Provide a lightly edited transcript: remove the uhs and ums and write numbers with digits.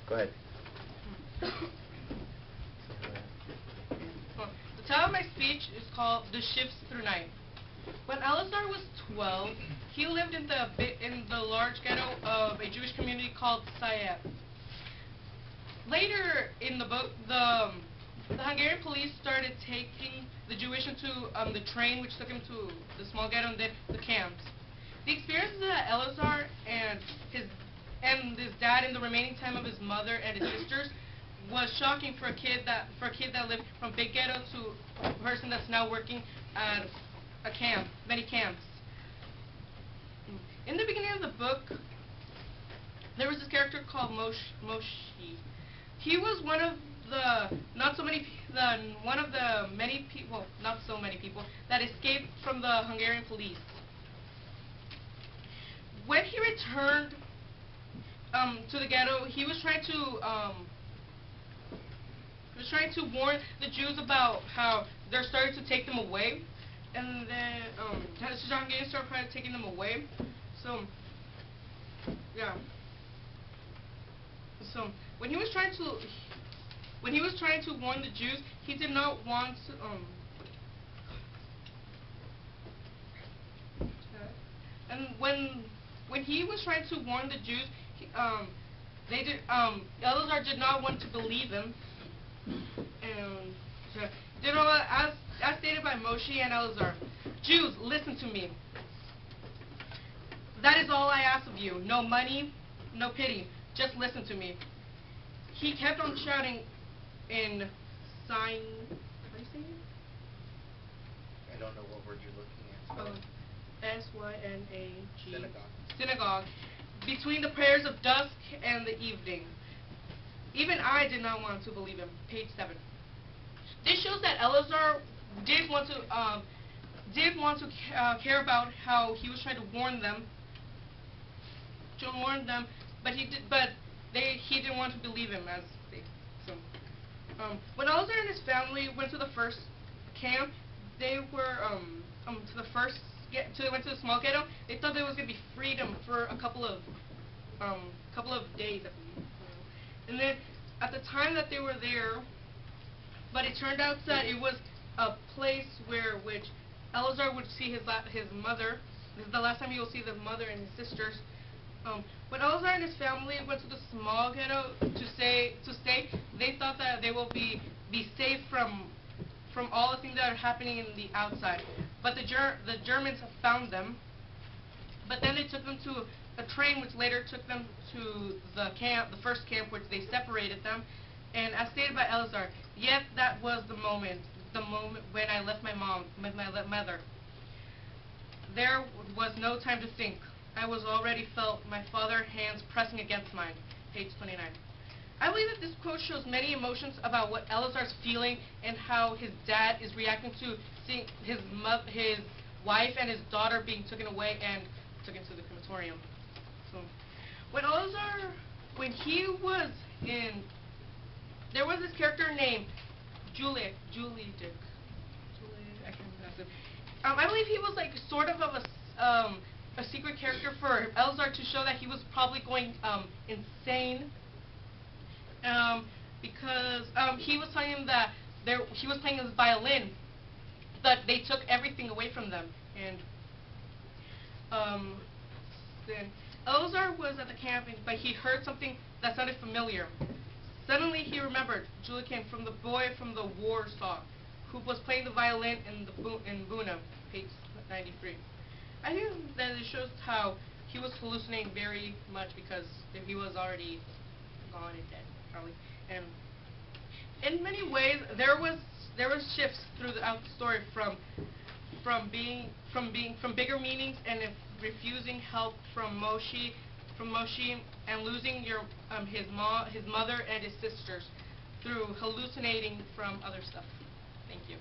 Go ahead. The title of my speech is called "The Shifts Through Night." When Elazar was 12, he lived in the large ghetto of a Jewish community called Sayeb. Later in the book, the Hungarian police started taking the Jewish into the train, which took him to the small ghetto and then the camps. The experiences that Elazar and his dad in the remaining time of his mother and his sisters was shocking for a kid that lived from big ghetto to a person that's now working at a camp, many camps. In the beginning of the book, there was this character called Moshi. He was one of the many people, not so many people, that escaped from the Hungarian police. When he returned to the ghetto, he was trying to warn the Jews about how they're starting to take them away, and then the Hungarians started taking them away. So, yeah. So when he was trying to warn the Jews, he did not want to. And when he was trying to warn the Jews, Elazar did not want to believe him. And as stated by Moshe and Elazar, Jews, listen to me. That is all I ask of you. No money, no pity. Just listen to me. He kept on shouting in sign. How do you say it? I don't know what word you're looking at. S-Y-N-A-G. Synagogue. Synagogue. Between the prayers of dusk and the evening. Even I did not want to believe him. Page 7. This shows that Elazar did want to care about how he was trying to warn them. But he didn't want to believe him when Elazar and his family went to the first camp, they were went to the small ghetto. They thought there was going to be freedom for a couple of days, I believe. And then at the time that they were there, but it turned out that it was a place which Elazar would see his mother. This is the last time he will see the mother and his sisters. When Elazar and his family went to the small ghetto to stay, they thought that they will be safe from all the things that are happening in the outside. But the Germans found them. But then they took them to a train, which later took them to the first camp, which they separated them. And as stated by Elazar, yet that was the moment when I left my mom, with my mother. There was no time to think. I was already felt my father's hands pressing against mine. Page 29. I believe that this quote shows many emotions about what Elazar's feeling and how his dad is reacting to seeing his wife and his daughter being taken away and taken to the crematorium. So, when he was in, there was this character named Julie Dick. I can't pronounce it. I believe he was like sort of a secret character for Elazar to show that he was probably going insane, because he was telling him that he was playing his violin, but they took everything away from them. And then Elazar was at the camp, but he heard something that sounded familiar. Suddenly he remembered Julie came from the boy from the war song, who was playing the violin in Buna, page 93. I think that it shows how he was hallucinating very much, because he was already gone and dead, probably. And in many ways, there was shifts throughout the story from bigger meanings and refusing help from Moshe, and losing his mother and his sisters, through hallucinating from other stuff. Thank you.